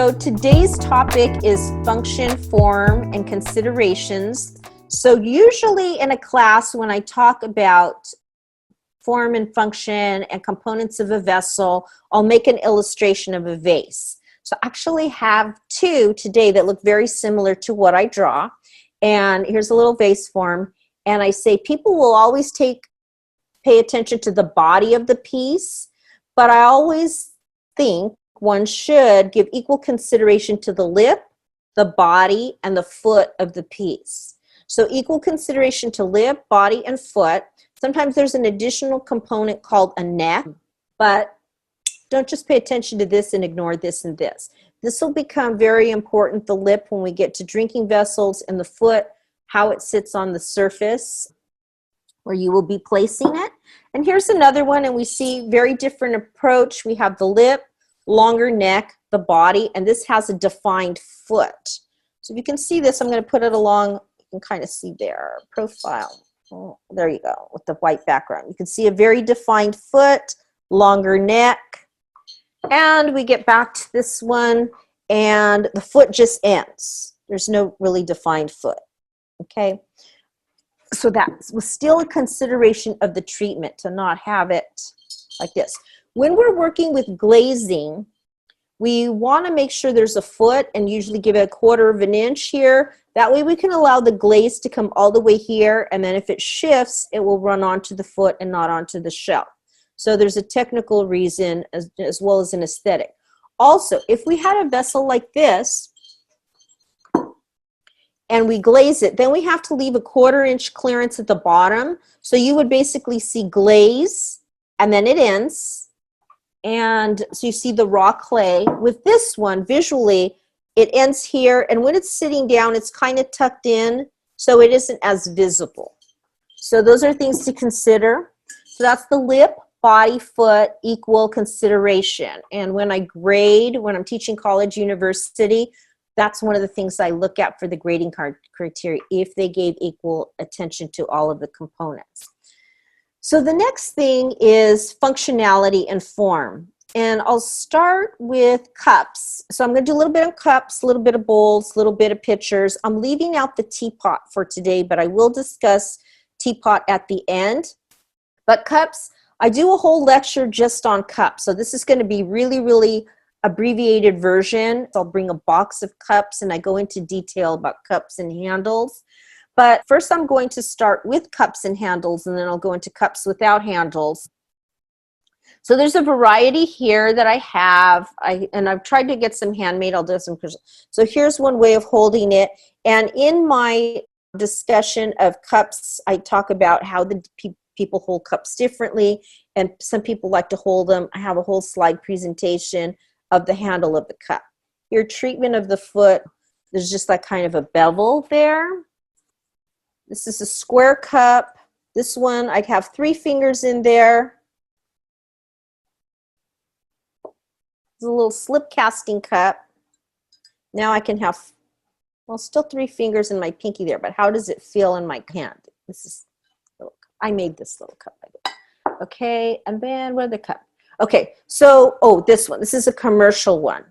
So today's topic is function, form, and considerations. So usually in a class when I talk about form and function and components of a vessel, I'll make an illustration of a vase. So I actually have two today that look very similar to what I draw. And here's a little vase form. And I say people will always pay attention to the body of the piece, but I always think one should give equal consideration to the lip, the body, and the foot of the piece. So equal consideration to lip, body, and foot. Sometimes there's an additional component called a neck, but don't just pay attention to this and ignore this and this. This will become very important, the lip, when we get to drinking vessels, and the foot, how it sits on the surface where you will be placing it. And here's another one, and we see very different approach. We have the lip, longer neck, the body, and this has a defined foot. So if you can see this, I'm going to put it along, you can kind of see there, profile. Oh, there you go, with the white background. You can see a very defined foot, longer neck, and we get back to this one, and the foot just ends. There's no really defined foot, okay? So that was still a consideration of the treatment to not have it like this. When we're working with glazing, we want to make sure there's a foot and usually give it 1/4 of an inch here. That way we can allow the glaze to come all the way here, and then if it shifts, it will run onto the foot and not onto the shelf. So there's a technical reason as well as an aesthetic. Also, if we had a vessel like this and we glaze it, then we have to leave a 1/4 inch clearance at the bottom. So you would basically see glaze and then it ends. And so you see the raw clay. With this one, visually, it ends here, and when it's sitting down, it's kind of tucked in, so it isn't as visible. So those are things to consider. So that's the lip, body, foot, equal consideration. And when I grade, when I'm teaching college, university, that's one of the things I look at for the grading criteria, if they gave equal attention to all of the components. So the next thing is functionality and form. And I'll start with cups. So I'm going to do a little bit of cups, a little bit of bowls, a little bit of pitchers. I'm leaving out the teapot for today, but I will discuss teapot at the end. But cups, I do a whole lecture just on cups. So this is going to be really abbreviated version. I'll bring a box of cups and I go into detail about cups and handles. But first I'm going to start with cups and handles, and then I'll go into cups without handles. So there's a variety here that I have, and I've tried to get some handmade. I'll do some. So here's one way of holding it. And in my discussion of cups, I talk about how the people hold cups differently, and some people like to hold them. I have a whole slide presentation of the handle of the cup. Your treatment of the foot, there's just like kind of a bevel there. This is a square cup. This one, I'd have 3 fingers in there. It's a little slip casting cup. Now I can have, well, still 3 fingers in my pinky there, but how does it feel in my hand? This is, I made this little cup. Okay, and then what other cup? Okay, so, oh, this one. This is a commercial one.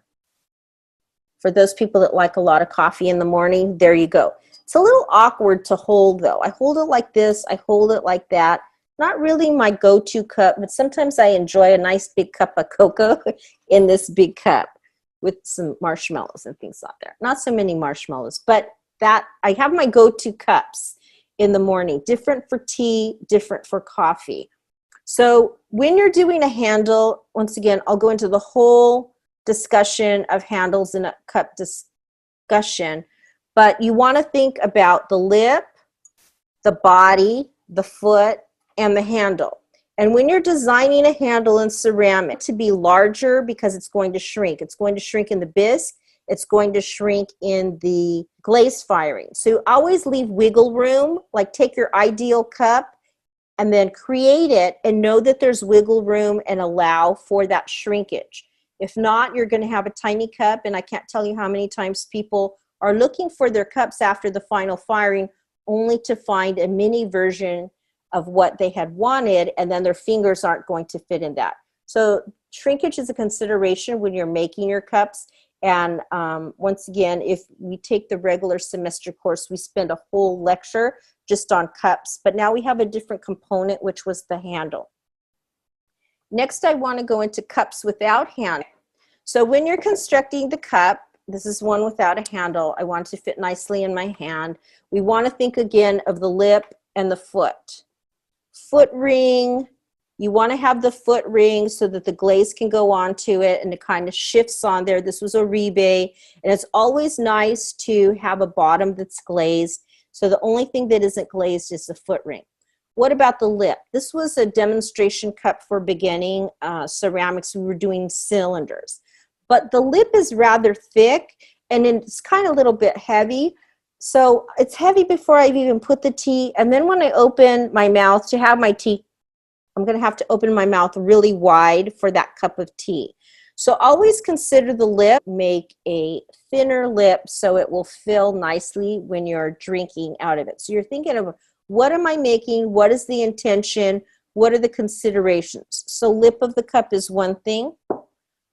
For those people that like a lot of coffee in the morning, there you go. It's a little awkward to hold, though. I hold it like this. I hold it like that. Not really my go-to cup, but sometimes I enjoy a nice big cup of cocoa in this big cup with some marshmallows and things out there. Not so many marshmallows, but that I have my go-to cups in the morning. Different for tea, different for coffee. So when you're doing a handle, once again, I'll go into the whole discussion of handles in a cup discussion. But you want to think about the lip, the body, the foot, and the handle. And when you're designing a handle in ceramic, to be larger because it's going to shrink. It's going to shrink in the bisque. It's going to shrink in the glaze firing. So always leave wiggle room, like take your ideal cup and then create it and know that there's wiggle room and allow for that shrinkage. If not, you're going to have a tiny cup, and I can't tell you how many times people are looking for their cups after the final firing only to find a mini version of what they had wanted, and then their fingers aren't going to fit in that. So shrinkage is a consideration when you're making your cups, And once again, if we take the regular semester course, we spend a whole lecture just on cups, but now we have a different component, which was the handle. Next, I want to go into cups without handle. So when you're constructing the cup, this is one without a handle. I want it to fit nicely in my hand. We want to think again of the lip and the foot. Foot ring, you want to have the foot ring so that the glaze can go onto it and it kind of shifts on there. This was a rebate, and it's always nice to have a bottom that's glazed. So the only thing that isn't glazed is the foot ring. What about the lip? This was a demonstration cup for beginning ceramics. We were doing cylinders. But the lip is rather thick and it's kind of a little bit heavy. So it's heavy before I've even put the tea. And then when I open my mouth to have my tea, I'm going to have to open my mouth really wide for that cup of tea. So always consider the lip. Make a thinner lip so it will fill nicely when you're drinking out of it. So you're thinking of, what am I making? What is the intention? What are the considerations? So lip of the cup is one thing.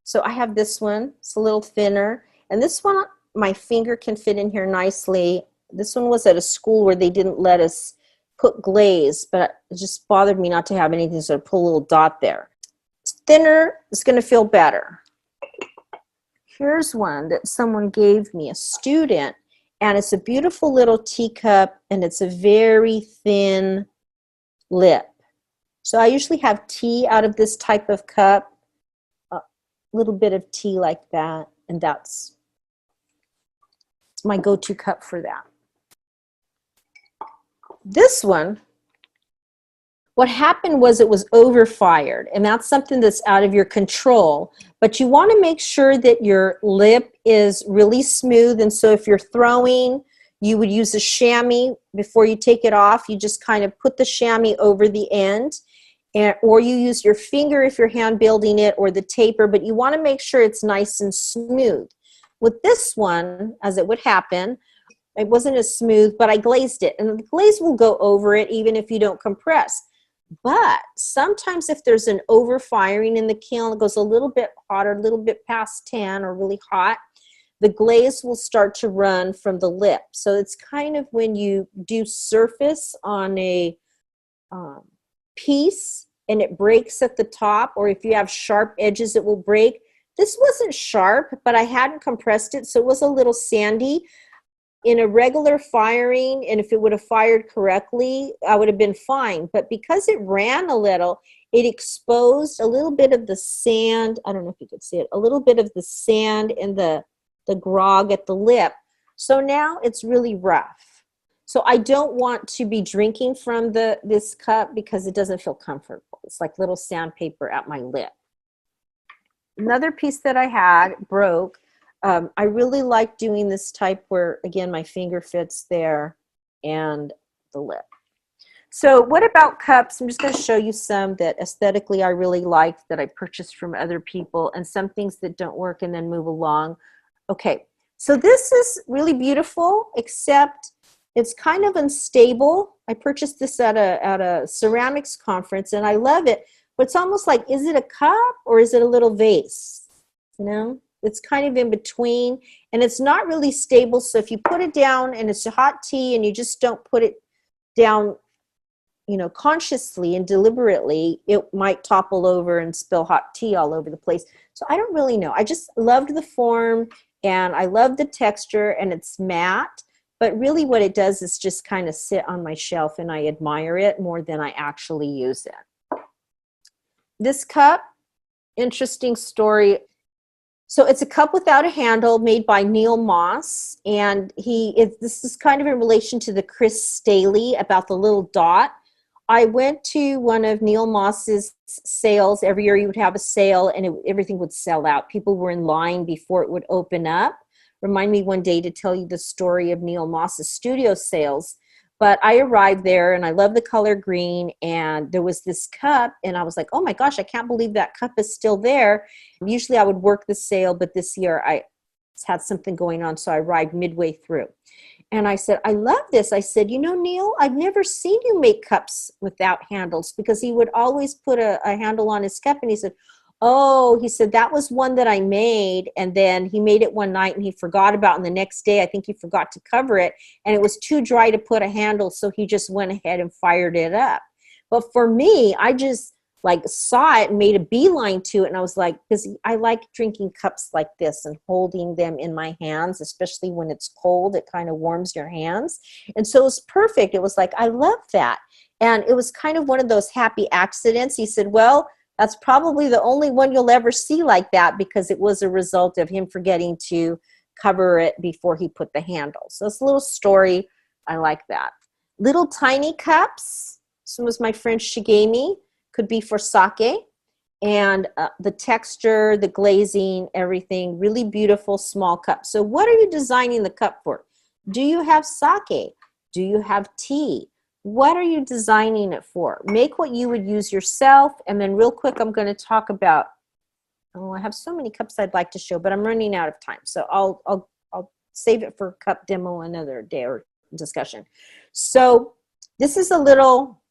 So I have this one. It's a little thinner. And this one, my finger can fit in here nicely. This one was at a school where they didn't let us put glaze, but it just bothered me not to have anything, so I put a little dot there. It's thinner. It's going to feel better. Here's one that someone gave me, a student. And it's a beautiful little teacup, and it's a very thin lip. So I usually have tea out of this type of cup, a little bit of tea like that, and that's my go-to cup for that. This one, what happened was it was overfired, and that's something that's out of your control. But you want to make sure that your lip is really smooth, and so if you're throwing, you would use a chamois before you take it off. You just kind of put the chamois over the end, or you use your finger if you're hand building it, or the taper, but you want to make sure it's nice and smooth. With this one, as it would happen, it wasn't as smooth, but I glazed it, and the glaze will go over it even if you don't compress. But sometimes if there's an overfiring in the kiln, it goes a little bit hotter, a little bit past 10 or really hot, the glaze will start to run from the lip. So it's kind of when you do surface on a piece and it breaks at the top, or if you have sharp edges, it will break. This wasn't sharp, but I hadn't compressed it, so it was a little sandy. In a regular firing, and if it would have fired correctly, I would have been fine. But because it ran a little, it exposed a little bit of the sand. I don't know if you could see it. A little bit of the sand and the grog at the lip. So now it's really rough. So I don't want to be drinking from this cup because it doesn't feel comfortable. It's like little sandpaper at my lip. Another piece that I had broke. I really like doing this type where, again, my finger fits there and the lip. So what about cups? I'm just going to show you some that aesthetically I really liked that I purchased from other people, and some things that don't work and then move along. Okay, so this is really beautiful, except it's kind of unstable. I purchased this at a ceramics conference, and I love it, but it's almost like, is it a cup or is it a little vase? You know? It's kind of in between, and it's not really stable. So if you put it down and it's a hot tea and you just don't put it down, you know, consciously and deliberately, it might topple over and spill hot tea all over the place. So I don't really know. I just loved the form and I love the texture, and it's matte, but really what it does is just kind of sit on my shelf and I admire it more than I actually use it. This cup, interesting story. So it's a cup without a handle made by Neil Moss, and this is kind of in relation to the Chris Staley about the little dot. I went to one of Neil Moss's sales. Every year he would have a sale, and everything would sell out. People were in line before it would open up. Remind me one day to tell you the story of Neil Moss's studio sales. But I arrived there, and I love the color green, and there was this cup, and I was like, oh my gosh, I can't believe that cup is still there. Usually I would work the sale, but this year I had something going on, so I arrived midway through. And I said, I love this. I said, you know, Neil, I've never seen you make cups without handles, because he would always put a handle on his cup, and he said, Oh, he said, that was one that I made, and then he made it one night and he forgot about it, and the next day I think he forgot to cover it, and it was too dry to put a handle, so he just went ahead and fired it up. But for me, I just like saw it and made a beeline to it, and I was like, because I like drinking cups like this and holding them in my hands, especially when it's cold. It kind of warms your hands, and so it was perfect. It was like, I love that. And it was kind of one of those happy accidents. He said, well, that's probably the only one you'll ever see like that, because it was a result of him forgetting to cover it before he put the handle. So it's a little story. I like that. Little tiny cups. This was my friend she gave me. Could be for sake. And the texture, the glazing, everything, really beautiful small cup. So what are you designing the cup for? Do you have sake? Do you have tea? What are you designing it for? Make what you would use yourself. And then real quick, I'm going to talk about, oh, I have so many cups I'd like to show, but I'm running out of time. So I'll save it for cup demo another day or discussion. So this is a little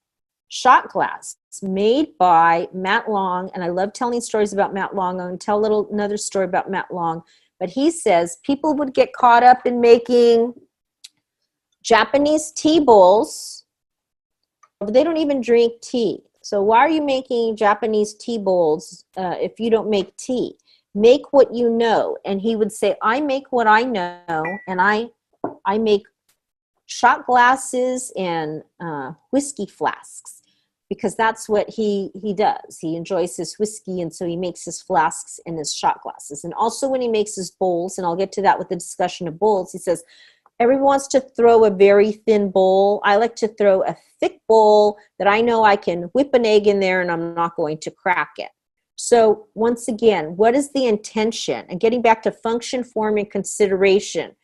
shot glass. It's made by Matt Long, and I love telling stories about Matt Long. I'm going to tell another story about Matt Long. But he says people would get caught up in making Japanese tea bowls. They don't even drink tea. So why are you making Japanese tea bowls if you don't make tea? Make what you know. And he would say, I make what I know, and I make shot glasses and whiskey flasks, because that's what he does. He enjoys his whiskey, and so he makes his flasks and his shot glasses. And also when he makes his bowls, and I'll get to that with the discussion of bowls, he says, everyone wants to throw a very thin bowl. I like to throw a thick bowl that I know I can whip an egg in there and I'm not going to crack it. So once again, what is the intention? And getting back to function, form, and consideration.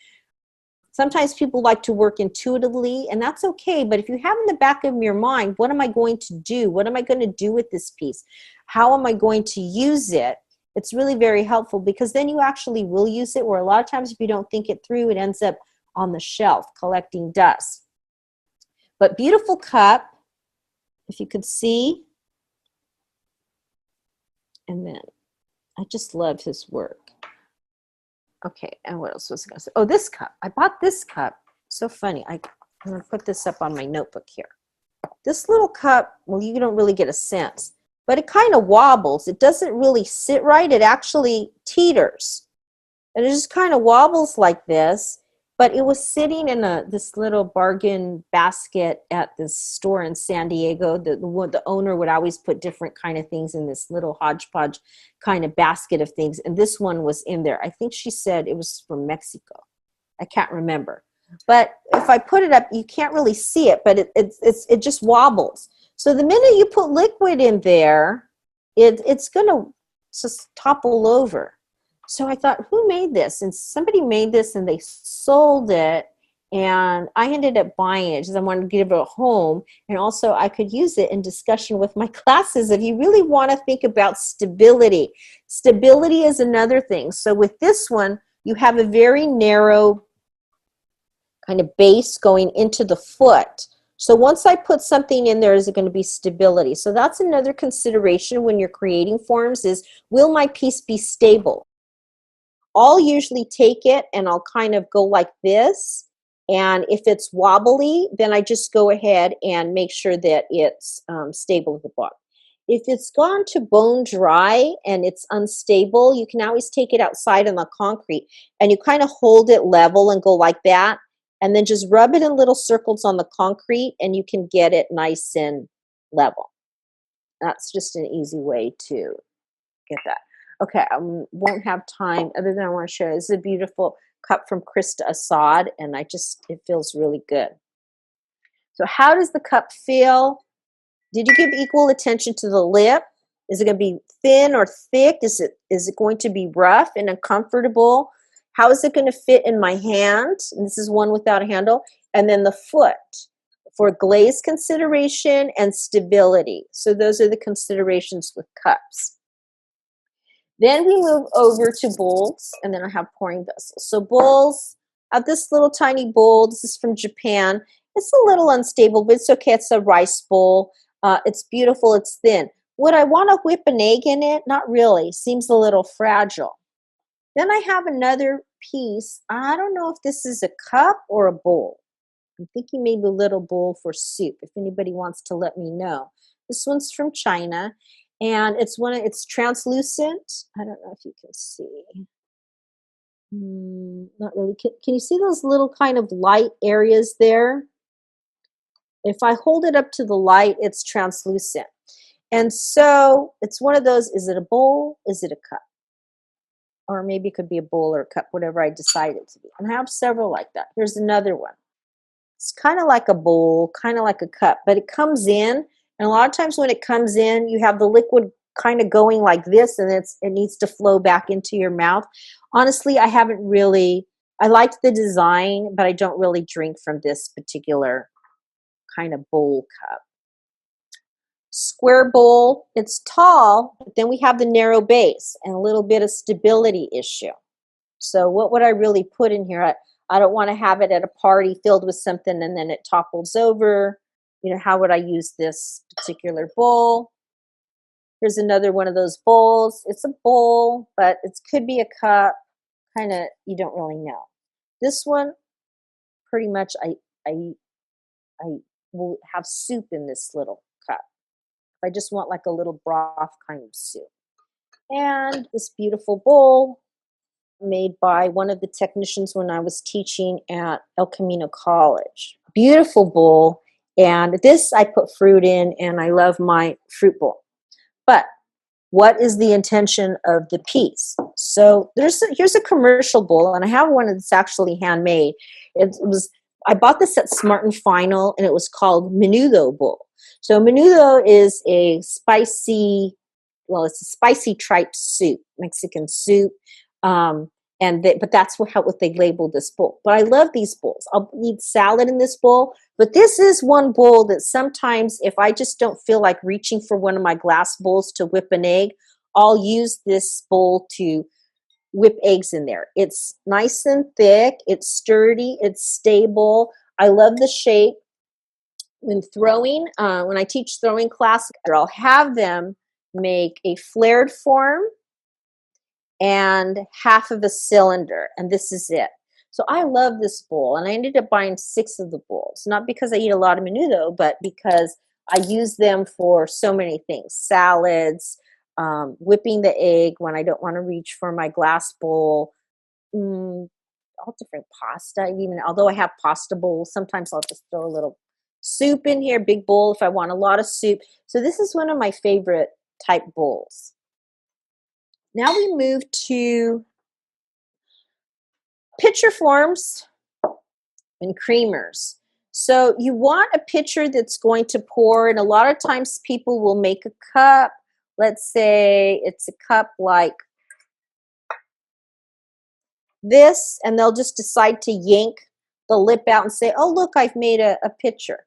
Sometimes people like to work intuitively, and that's okay. But if you have in the back of your mind, what am I going to do? What am I going to do with this piece? How am I going to use it? It's really very helpful, because then you actually will use it, where a lot of times if you don't think it through, it ends up on the shelf collecting dust. But beautiful cup, if you could see. And then I just love his work. Okay, and what else was I going to say? Oh, this cup. I bought this cup. So funny. I'm going to put this up on my notebook here. This little cup, well, you don't really get a sense, but it kind of wobbles. It doesn't really sit right. It actually teeters. And it just kind of wobbles like this. But it was sitting in this little bargain basket at this store in San Diego. The owner would always put different kind of things in this little hodgepodge kind of basket of things. And this one was in there. I think she said it was from Mexico. I can't remember. But if I put it up, you can't really see it, but it just wobbles. So the minute you put liquid in there, it's going to just topple over. So I thought, who made this? And somebody made this and they sold it. And I ended up buying it because I wanted to give it a home. And also I could use it in discussion with my classes. If you really want to think about stability, stability is another thing. So with this one, you have a very narrow kind of base going into the foot. So once I put something in there, is it going to be stability? So that's another consideration when you're creating forms is, will my piece be stable? I'll usually take it and I'll kind of go like this. And if it's wobbly, then I just go ahead and make sure that it's stable at the bottom. If it's gone to bone dry and it's unstable, you can always take it outside on the concrete and you kind of hold it level and go like that. And then just rub it in little circles on the concrete and you can get it nice and level. That's just an easy way to get that. Okay, I won't have time other than I want to show you. This is a beautiful cup from Krista Assad, and it feels really good. So how does the cup feel? Did you give equal attention to the lip? Is it going to be thin or thick? Is it going to be rough and uncomfortable? How is it going to fit in my hand? And this is one without a handle. And then the foot for glaze consideration and stability. So those are the considerations with cups. Then we move over to bowls, and then I have pouring vessels. So bowls, I have this little tiny bowl. This is from Japan. It's a little unstable, but it's okay. It's a rice bowl. It's beautiful. It's thin. Would I want to whip an egg in it? Not really. Seems a little fragile. Then I have another piece. I don't know if this is a cup or a bowl. I'm thinking maybe a little bowl for soup, if anybody wants to let me know. This one's from China, and it's translucent. I don't know if you can see. Not really. Can you see those little kind of light areas there? If I hold it up to the light, it's translucent. And so it's one of those, is it a bowl? Is it a cup? Or maybe it could be a bowl or a cup, whatever I decide it to be. And I have several like that. Here's another one. It's kind of like a bowl, kind of like a cup, but it comes in. And a lot of times when it comes in, you have the liquid kind of going like this, and it needs to flow back into your mouth. Honestly, I liked the design, but I don't really drink from this particular kind of bowl cup. Square bowl, it's tall, but then we have the narrow base and a little bit of stability issue. So what would I really put in here? I don't want to have it at a party filled with something and then it topples over. How would I use this particular bowl? Here's another one of those bowls. It's a bowl, but it could be a cup. Kind of, you don't really know. This one, pretty much, I will have soup in this little cup. I just want like a little broth kind of soup. And this beautiful bowl made by one of the technicians when I was teaching at El Camino College. Beautiful bowl. And this I put fruit in, and I love my fruit bowl. But what is the intention of the piece? So here's a commercial bowl, and I have one that's actually handmade. I bought this at Smart and Final, and it was called Menudo bowl. So menudo is it's a spicy tripe soup, Mexican soup. But that's what they labeled this bowl. But I love these bowls. I'll eat salad in this bowl. But this is one bowl that sometimes, if I just don't feel like reaching for one of my glass bowls to whip an egg, I'll use this bowl to whip eggs in there. It's nice and thick. It's sturdy. It's stable. I love the shape. When I teach throwing class, I'll have them make a flared form and half of a cylinder, and this is it. So I love this bowl, and I ended up buying 6 of the bowls, not because I eat a lot of menudo, but because I use them for so many things. Salads, whipping the egg when I don't want to reach for my glass bowl, all different pasta. Even although I have pasta bowls, sometimes I'll just throw a little soup in here, big bowl if I want a lot of soup. So this is one of my favorite type bowls. Now we move to pitcher forms and creamers. So you want a pitcher that's going to pour, and a lot of times people will make a cup. Let's say it's a cup like this, and they'll just decide to yank the lip out and say, oh, look, I've made a pitcher.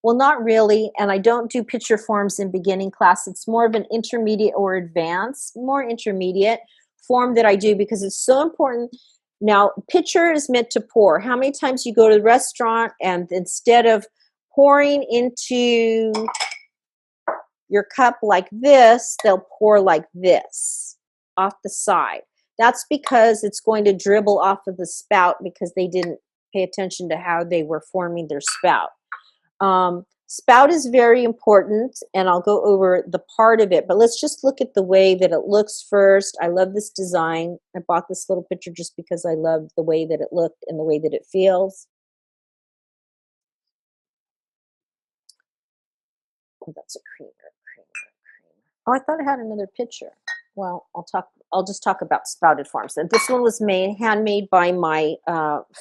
Well, not really, and I don't do pitcher forms in beginning class. It's more of an intermediate or advanced, more intermediate form that I do because it's so important. Now, pitcher is meant to pour. How many times you go to the restaurant and instead of pouring into your cup like this, they'll pour like this off the side. That's because it's going to dribble off of the spout because they didn't pay attention to how they were forming their spout. Spout is very important, and I'll go over the part of it, but let's just look at the way that it looks first. I love this design. I bought this little picture just because I love the way that it looked and the way that it feels. Oh, that's a creamer. Oh, I thought I had another picture. Well, I'll just talk about spouted forms. And this one was handmade by my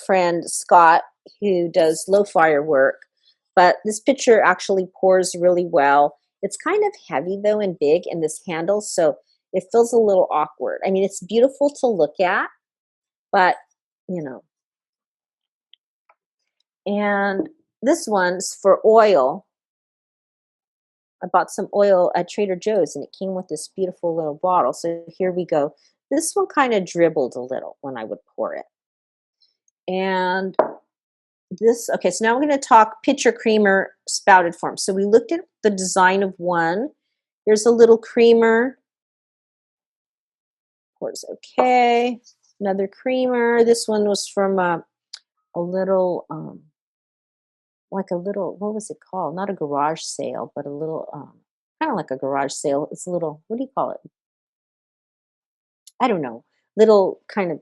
friend Scott, who does low fire work. But this pitcher actually pours really well. It's kind of heavy though and big in this handle, so it feels a little awkward. I mean, it's beautiful to look at, but And this one's for oil. I bought some oil at Trader Joe's, and it came with this beautiful little bottle. So here we go. This one kind of dribbled a little when I would pour it. And okay, so now we're going to talk pitcher creamer spouted form. So we looked at the design of one, Here's a little creamer. Pours okay. Another creamer. This one was from a little, like a little, what was it called? Not a garage sale, but a little, kind of like a garage sale. It's a little, what do you call it? I don't know. Little kind of,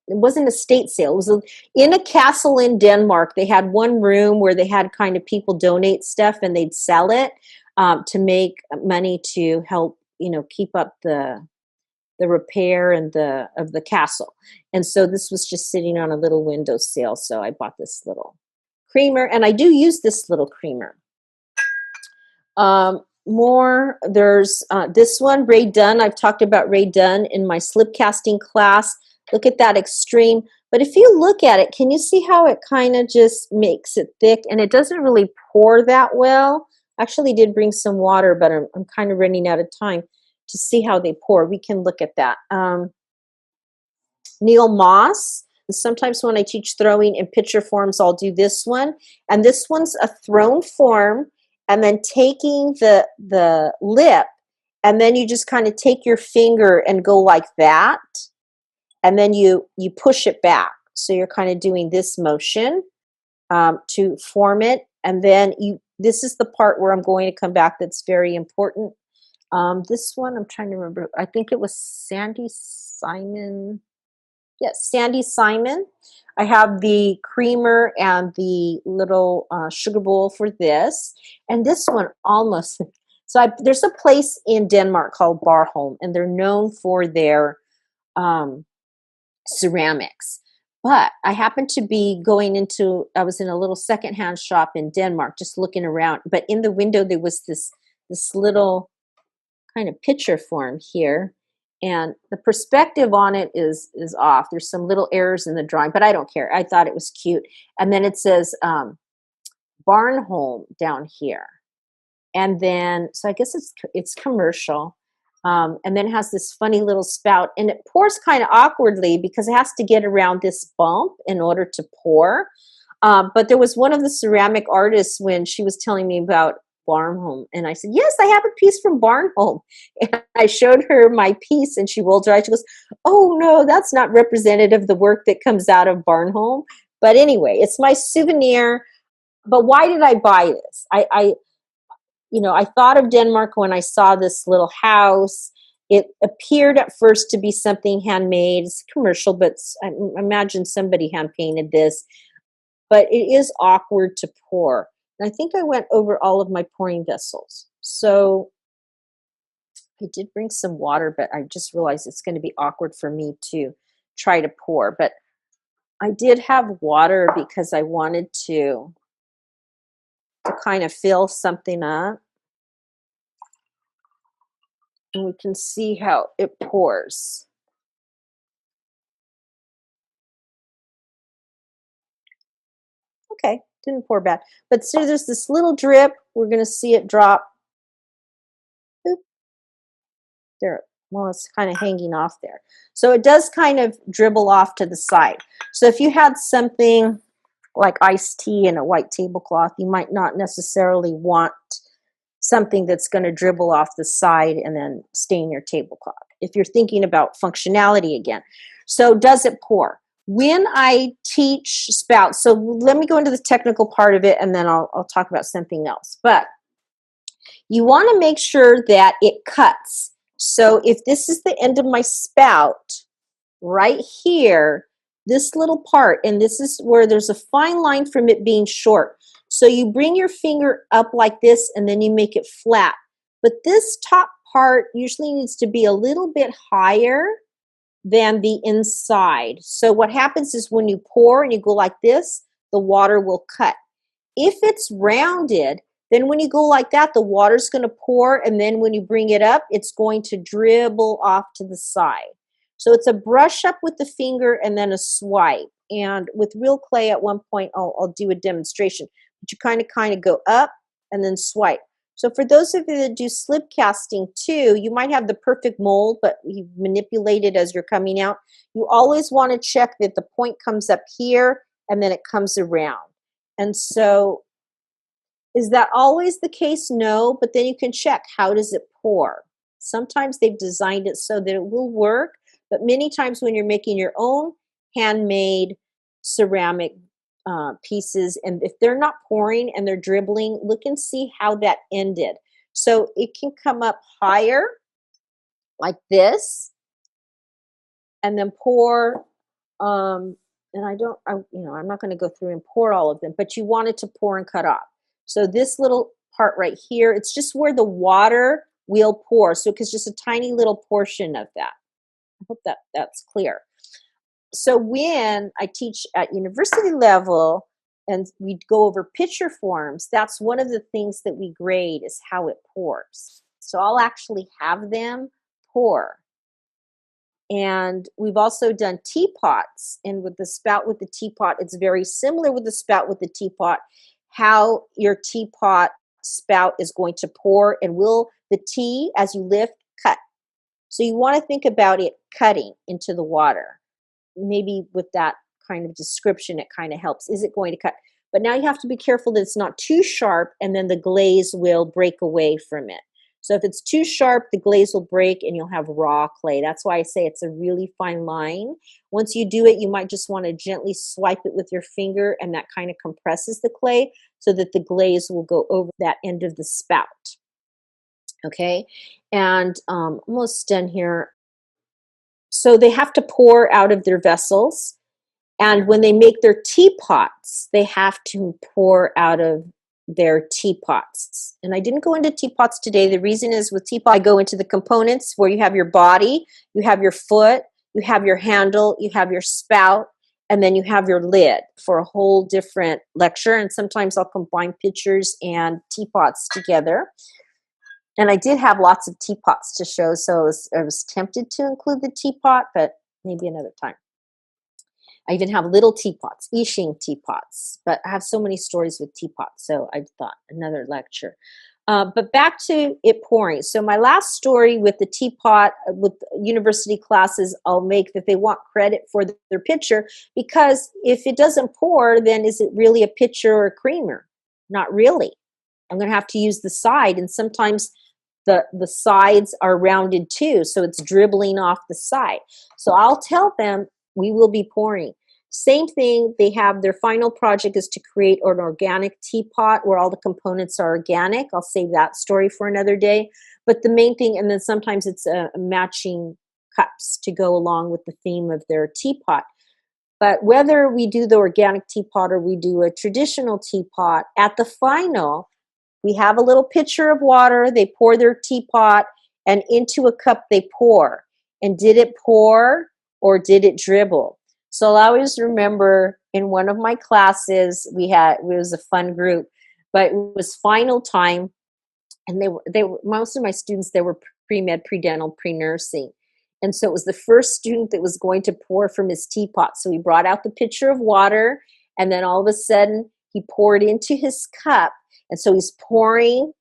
it wasn't a state sale. It was in a castle in Denmark. They had one room where they had kind of people donate stuff and they'd sell it to make money to help, keep up the repair and the castle. And so this was just sitting on a little window sill. So I bought this little creamer, and I do use this little creamer. More, there's this one, Ray Dunn. I've talked about Ray Dunn in my slip casting class. Look at that extreme. But if you look at it, can you see how it kind of just makes it thick? And it doesn't really pour that well. Actually did bring some water, but I'm kind of running out of time to see how they pour. We can look at that. Neil Moss. Sometimes when I teach throwing in picture forms, I'll do this one. And this one's a thrown form, and then taking the lip, and then you just kind of take your finger and go like that. And then you push it back. So you're kind of doing this motion to form it. And then this is the part where I'm going to come back that's very important. This one, I'm trying to remember. I think it was Sandy Simon. Yes, Sandy Simon. I have the creamer and the little sugar bowl for this. And this one almost, so there's a place in Denmark called Barholm, and they're known for their ceramics. But I happened to be I was in a little secondhand shop in Denmark, just looking around. But in the window, there was this little kind of picture form here. And the perspective on it is off. There's some little errors in the drawing, but I don't care. I thought it was cute. And then it says Barnholm down here. And then, so I guess it's commercial. And then it has this funny little spout, and it pours kind of awkwardly because it has to get around this bump in order to pour. But there was one of the ceramic artists when she was telling me about Barnholm, and I said, yes, I have a piece from Barnholm. And I showed her my piece, and she rolled her eyes. She goes, oh no, that's not representative of the work that comes out of Barnholm. But anyway, it's my souvenir. But why did I buy this? I thought of Denmark when I saw this little house. It appeared at first to be something handmade. It's commercial, but I imagine somebody hand painted this. But it is awkward to pour. And I think I went over all of my pouring vessels. So I did bring some water, but I just realized it's going to be awkward for me to try to pour. But I did have water because I wanted to kind of fill something up. And we can see how it pours. Okay, didn't pour bad. But so there's this little drip. We're going to see it drop. Boop. There. Well, it's kind of hanging off there. So it does kind of dribble off to the side. So if you had something like iced tea in a white tablecloth, you might not necessarily want something that's going to dribble off the side and then stain your tablecloth, if you're thinking about functionality again. So does it pour? When I teach spouts, so let me go into the technical part of it, and then I'll talk about something else. But you want to make sure that it cuts. So if this is the end of my spout, right here, this little part, and this is where there's a fine line from it being short. So you bring your finger up like this, and then you make it flat. But this top part usually needs to be a little bit higher than the inside. So what happens is when you pour and you go like this, the water will cut. If it's rounded, then when you go like that, the water's going to pour, and then when you bring it up, it's going to dribble off to the side. So it's a brush up with the finger and then a swipe. And with real clay, at one point, I'll do a demonstration. But you kind of go up and then swipe. So for those of you that do slip casting too, you might have the perfect mold, but you manipulate it as you're coming out. You always want to check that the point comes up here and then it comes around. And so Is that always the case? No, but then you can check, how does it pour? Sometimes they've designed it so that it will work, but many times when you're making your own handmade ceramic pieces, and if they're not pouring and they're dribbling, look and see how that ended. So it can come up higher like this and then pour. And I'm not going to go through and pour all of them, but you want it to pour and cut off. So this little part right here, it's just where the water will pour. So it's just a tiny little portion of that. I hope that that's clear. So when I teach at university level and we go over pitcher forms, that's one of the things that we grade is how it pours. So I'll actually have them pour. And we've also done teapots. And with the spout with the teapot, it's very similar with the spout with the teapot, how your teapot spout is going to pour, and will the tea, as you lift, cut. So you want to think about it cutting into the water. Maybe with that kind of description, it kind of helps. Is it going to cut? But now you have to be careful that it's not too sharp, and then the glaze will break away from it. So if it's too sharp, the glaze will break and you'll have raw clay. That's why I say it's a really fine line. Once you do it, you might just want to gently swipe it with your finger, and that kind of compresses the clay so that the glaze will go over that end of the spout. Okay, and almost done here. So they have to pour out of their vessels. And when they make their teapots, they have to pour out of their teapots. And I didn't go into teapots today. The reason is with teapot, I go into the components where you have your body, you have your foot, you have your handle, you have your spout, and then you have your lid for a whole different lecture. And sometimes I'll combine pitchers and teapots together. And I did have lots of teapots to show, so I was tempted to include the teapot, but maybe another time. I even have little teapots, Yixing teapots, but I have so many stories with teapots, so I thought another lecture. But back to it pouring. So my last story with the teapot, with university classes, I'll make that they want credit for their pitcher, because if it doesn't pour, then is it really a pitcher or a creamer? Not really. I'm going to have to use the side, and sometimes the sides are rounded too, so it's dribbling off the side. So I'll tell them we will be pouring. Same thing, they have their final project is to create an organic teapot where all the components are organic. I'll save that story for another day. But the main thing, and then sometimes it's matching cups to go along with the theme of their teapot. But whether we do the organic teapot or we do a traditional teapot, at the final, we have a little pitcher of water, they pour their teapot, and into a cup they pour. And did it pour or did it dribble? So I always remember in one of my classes, it was a fun group, but it was final time, and they were most of my students, they were pre-med, pre-dental, pre-nursing. And so it was the first student that was going to pour from his teapot. So he brought out the pitcher of water, and then all of a sudden he poured into his cup. And so he's pouring,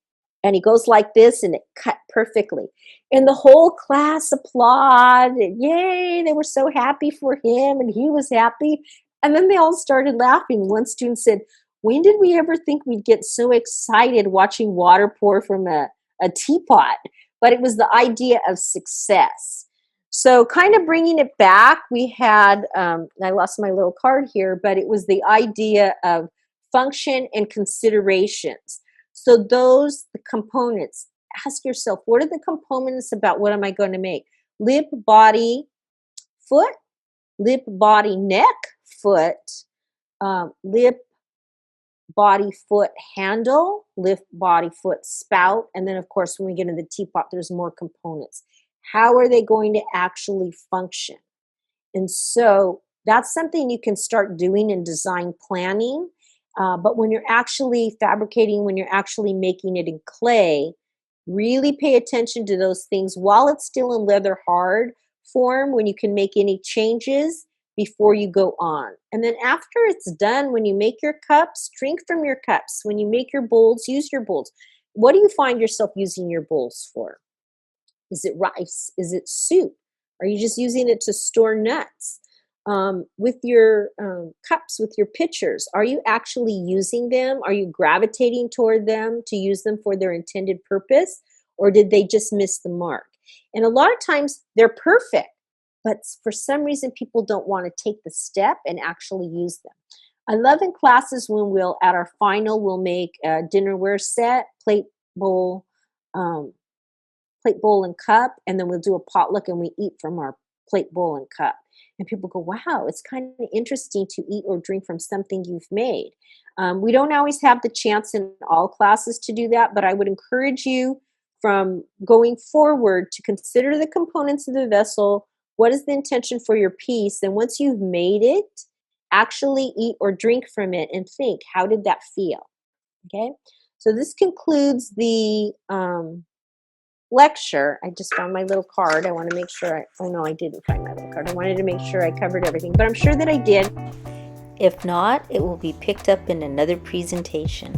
and he goes like this, and it cut perfectly. And the whole class applauded. Yay, they were so happy for him, and he was happy. And then they all started laughing. One student said, when did we ever think we'd get so excited watching water pour from a teapot? But it was the idea of success. So kind of bringing it back, we had, I lost my little card here, but it was the idea of function and considerations. So the components, ask yourself, what are the components about what am I going to make? Lip, body, foot, lip, body, neck, foot, lip, body, foot, handle, lip, body, foot, spout. And then, of course, when we get into the teapot, there's more components. How are they going to actually function? And so that's something you can start doing in design planning. But when you're actually fabricating, when you're actually making it in clay, really pay attention to those things while it's still in leather hard form, when you can make any changes before you go on. And then after it's done, when you make your cups, drink from your cups. When you make your bowls, use your bowls. What do you find yourself using your bowls for? Is it rice? Is it soup? Are you just using it to store nuts? with your cups, with your pitchers? Are you actually using them? Are you gravitating toward them to use them for their intended purpose? Or did they just miss the mark? And a lot of times they're perfect, but for some reason people don't want to take the step and actually use them. I love in classes when we'll, at our final, we'll make a dinnerware set, um, plate, bowl, and cup, and then we'll do a potluck and we eat from our plate, bowl, and cup. And people go, wow, it's kind of interesting to eat or drink from something you've made. We don't always have the chance in all classes to do that, but I would encourage you from going forward to consider the components of the vessel. What is the intention for your piece? And once you've made it, actually eat or drink from it and think, how did that feel? Okay, so this concludes the lecture. I just found my little card. I want to make sure oh no, I didn't find my little card. I wanted to make sure I covered everything, but I'm sure that I did. If not, it will be picked up in another presentation.